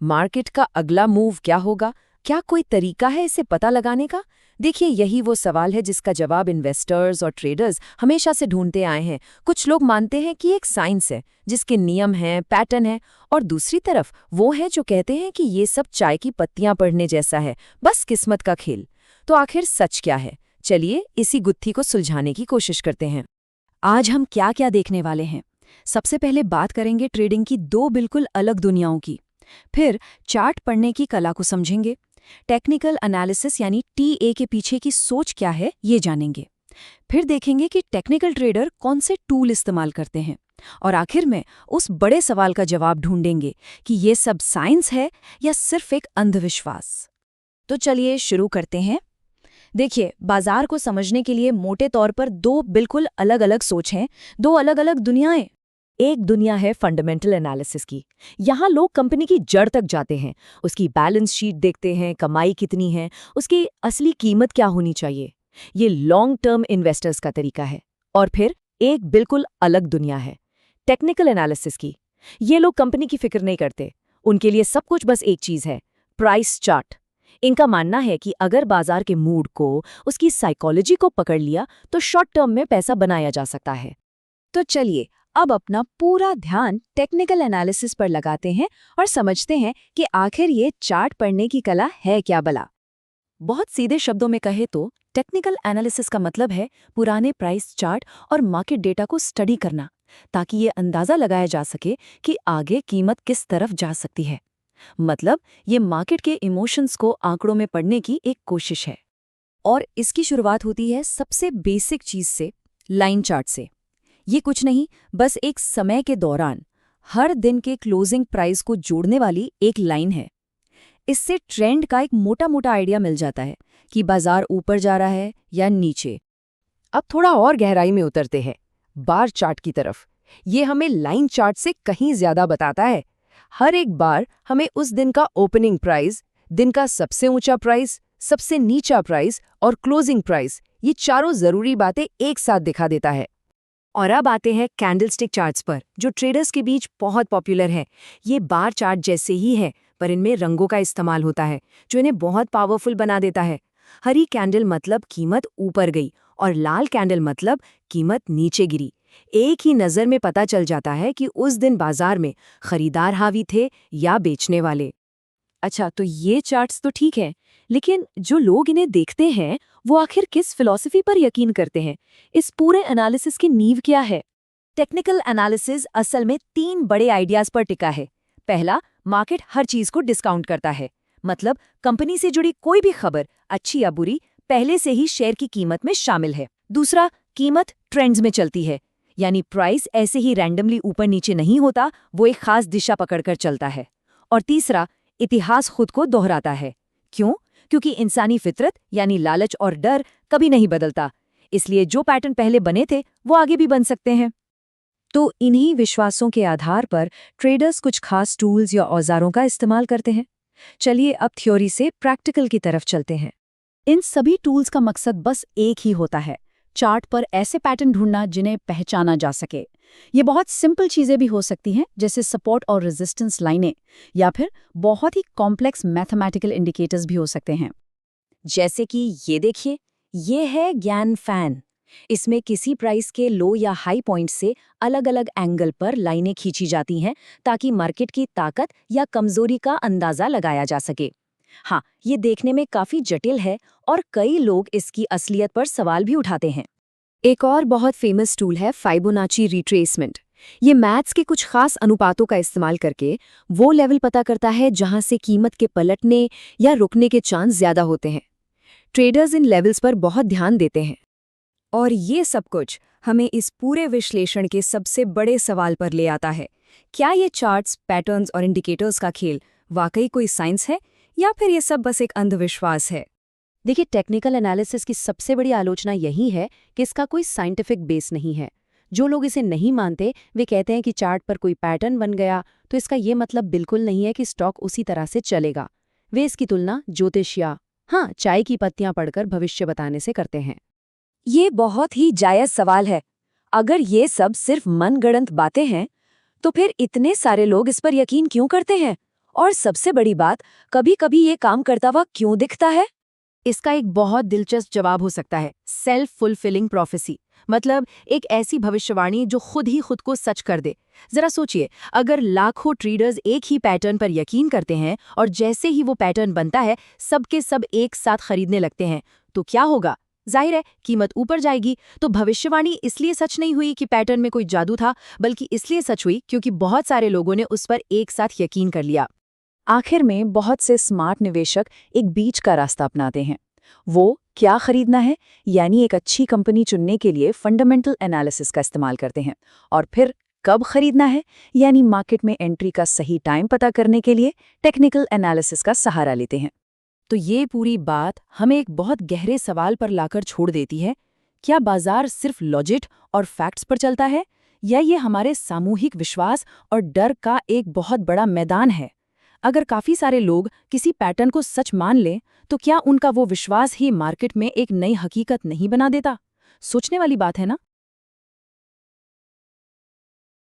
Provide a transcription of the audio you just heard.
Market का अगला move क्या होगा? क्या कोई तरीका है इसे पता लगाने का? देखिए, यही वो सवाल है जिसका जवाब इन्वेस्टर्स और ट्रेडर्स हमेशा से ढूंढते आए हैं। कुछ लोग मानते हैं कि एक साइंस है जिसके नियम हैं, पैटर्न है, और दूसरी तरफ वो हैं जो कहते हैं कि ये सब चाय की पत्तियां पढ़ने जैसा है, बस किस्मत का खेल। तो आखिर सच क्या है? चलिए इसी गुत्थी को सुलझाने की कोशिश करते हैं। आज हम क्या क्या देखने वाले हैं। सबसे पहले बात करेंगे ट्रेडिंग की दो बिल्कुल अलग दुनियाओं की। फिर चार्ट पढ़ने की कला को समझेंगे। टेक्निकल एनालिसिस यानी टीए के पीछे की सोच क्या है ये जानेंगे। फिर देखेंगे कि टेक्निकल ट्रेडर कौन से टूल इस्तेमाल करते हैं। और आखिर में उस बड़े सवाल का जवाब ढूंढेंगे कि ये सब साइंस है या सिर्फ एक अंधविश्वास। तो चलिए शुरू करते हैं। देखिए, बाजार को समझने के लिए मोटे तौर पर दो बिल्कुल अलग अलग सोच हैं, दो अलग अलग दुनियाएं। एक दुनिया है फंडामेंटल एनालिसिस की। यहाँ लोग कंपनी की जड़ तक जाते हैं, उसकी बैलेंस शीट देखते हैं, कमाई कितनी है, उसकी असली कीमत क्या होनी चाहिए। ये लॉन्ग टर्म इन्वेस्टर्स का तरीका है। और फिर एक बिल्कुल अलग दुनिया है टेक्निकल एनालिसिस की। ये लोग कंपनी की फिक्र नहीं करते, उनके लिए सब कुछ बस एक चीज़ है, प्राइस चार्ट। इनका मानना है कि अगर बाजार के मूड को, उसकी साइकोलॉजी को पकड़ लिया तो शॉर्ट टर्म में पैसा बनाया जा सकता है। तो चलिए अब अपना पूरा ध्यान टेक्निकल एनालिसिस पर लगाते हैं और समझते हैं कि आखिर ये चार्ट पढ़ने की कला है क्या भला। बहुत सीधे शब्दों में कहे तो टेक्निकल एनालिसिस का मतलब है पुराने प्राइस चार्ट और मार्केट डेटा को स्टडी करना, ताकि ये अंदाजा लगाया जा सके कि आगे कीमत किस तरफ जा सकती है। मतलब ये मार्केट के इमोशंस को आंकड़ों में पढ़ने की एक कोशिश है। और इसकी शुरुआत होती है सबसे बेसिक चीज से, लाइन चार्ट से। ये कुछ नहीं, बस एक समय के दौरान हर दिन के क्लोजिंग प्राइस को जोड़ने वाली एक लाइन है। इससे ट्रेंड का एक मोटा मोटा आइडिया मिल जाता है कि बाजार ऊपर जा रहा है या नीचे। अब थोड़ा और गहराई में उतरते हैं, बार चार्ट की तरफ। ये हमें लाइन चार्ट से कहीं ज्यादा बताता है। हर एक बार हमें उस दिन का ओपनिंग प्राइस, दिन का सबसे ऊंचा प्राइस, सबसे नीचा प्राइस और क्लोजिंग प्राइस, ये चारों जरूरी बातें एक साथ दिखा देता है। और अब आते हैं कैंडलस्टिक चार्ट्स पर, जो ट्रेडर्स के बीच बहुत पॉपुलर है। ये बार चार्ट जैसे ही है, पर इनमें रंगों का इस्तेमाल होता है जो इन्हें बहुत पावरफुल बना देता है। हरी कैंडल मतलब कीमत ऊपर गई और लाल कैंडल मतलब कीमत नीचे गिरी। एक ही नज़र में पता चल जाता है कि उस दिन बाजार में खरीदार हावी थे या बेचने वाले। अच्छा, तो ये चार्ट्स तो ठीक है, लेकिन जो लोग इन्हें देखते हैं वो आखिर किस फिलॉसफी पर यकीन करते हैं? इस पूरे एनालिसिस की नींव क्या है? टेक्निकल एनालिसिस असल में तीन बड़े आइडियाज पर टिका है। पहला, मार्केट हर चीज को डिस्काउंट करता है। मतलब कंपनी से जुड़ी कोई भी खबर, अच्छी या बुरी, पहले से ही शेयर की कीमत में शामिल है। दूसरा, कीमत ट्रेंड्स में चलती है, यानी प्राइस ऐसे ही रैंडमली ऊपर नीचे नहीं होता, वो एक खास दिशा पकड़कर चलता है। और तीसरा, इतिहास खुद को दोहराता है। क्यों? क्योंकि इंसानी फितरत यानी लालच और डर कभी नहीं बदलता, इसलिए जो पैटर्न पहले बने थे वो आगे भी बन सकते हैं। तो इन्हीं विश्वासों के आधार पर ट्रेडर्स कुछ खास टूल्स या औजारों का इस्तेमाल करते हैं। चलिए अब थ्योरी से प्रैक्टिकल की तरफ चलते हैं। इन सभी टूल्स का मकसद बस एक ही होता है, चार्ट पर ऐसे पैटर्न ढूंढना जिन्हें पहचाना जा सके। ये बहुत सिंपल चीजें भी हो सकती हैं, जैसे सपोर्ट और रेजिस्टेंस लाइनें, या फिर बहुत ही कॉम्प्लेक्स मैथमेटिकल इंडिकेटर्स भी हो सकते हैं। जैसे कि ये देखिए, ये है ज्ञान फैन। इसमें किसी प्राइस के लो या हाई पॉइंट से अलग अलग एंगल पर लाइनें खींची जाती हैं, ताकि मार्केट की ताकत या कमजोरी का अंदाजा लगाया जा सके। हाँ, ये देखने में काफी जटिल है और कई लोग इसकी असलियत पर सवाल भी उठाते हैं। एक और बहुत फेमस टूल है फाइबोनाची रिट्रेसमेंट। ये मैथ्स के कुछ खास अनुपातों का इस्तेमाल करके वो लेवल पता करता है जहां से कीमत के पलटने या रुकने के चांस ज्यादा होते हैं। ट्रेडर्स इन लेवल्स पर बहुत ध्यान देते हैं। और ये सब कुछ हमें इस पूरे विश्लेषण के सबसे बड़े सवाल पर ले आता है, क्या ये चार्ट्स, पैटर्न्स और इंडिकेटर्स का खेल वाकई कोई साइंस है या फिर ये सब बस एक अंधविश्वास है? देखिए, टेक्निकल एनालिसिस की सबसे बड़ी आलोचना यही है कि इसका कोई साइंटिफिक बेस नहीं है। जो लोग इसे नहीं मानते वे कहते हैं कि चार्ट पर कोई पैटर्न बन गया तो इसका ये मतलब बिल्कुल नहीं है कि स्टॉक उसी तरह से चलेगा। वे इसकी तुलना ज्योतिष या चाय की पत्तियां पढ़कर भविष्य बताने से करते हैं। ये बहुत ही जायज सवाल है। अगर ये सब सिर्फ मनगढ़ंत बातें हैं तो फिर इतने सारे लोग इस पर यकीन क्यों करते हैं? और सबसे बड़ी बात, कभी-कभी ये काम करता हुआ क्यों दिखता है? इसका एक बहुत दिलचस्प जवाब हो सकता है सेल्फ फुलफिलिंग प्रोफेसी। मतलब एक ऐसी भविष्यवाणी जो खुद ही खुद को सच कर दे। जरा सोचिए, अगर लाखों ट्रेडर्स एक ही पैटर्न पर यकीन करते हैं और जैसे ही वो पैटर्न बनता है सबके सब एक साथ खरीदने लगते हैं, तो क्या होगा? जाहिर है कीमत ऊपर जाएगी। तो भविष्यवाणी इसलिए सच नहीं हुई कि पैटर्न में कोई जादू था, बल्कि इसलिए सच हुई क्योंकि बहुत सारे लोगों ने उस पर एक साथ यकीन कर लिया। आखिर में बहुत से स्मार्ट निवेशक एक बीच का रास्ता अपनाते हैं। वो क्या खरीदना है, यानी एक अच्छी कंपनी चुनने के लिए फंडामेंटल एनालिसिस का इस्तेमाल करते हैं, और फिर कब खरीदना है, यानी मार्केट में एंट्री का सही टाइम पता करने के लिए टेक्निकल एनालिसिस का सहारा लेते हैं। तो ये पूरी बात हमें एक बहुत गहरे सवाल पर लाकर छोड़ देती है, क्या बाजार सिर्फ लॉजिक और फैक्ट्स पर चलता है, या ये हमारे सामूहिक विश्वास और डर का एक बहुत बड़ा मैदान है? अगर काफी सारे लोग किसी पैटर्न को सच मान लें, तो क्या उनका वो विश्वास ही मार्केट में एक नई हकीकत नहीं बना देता? सोचने वाली बात है ना?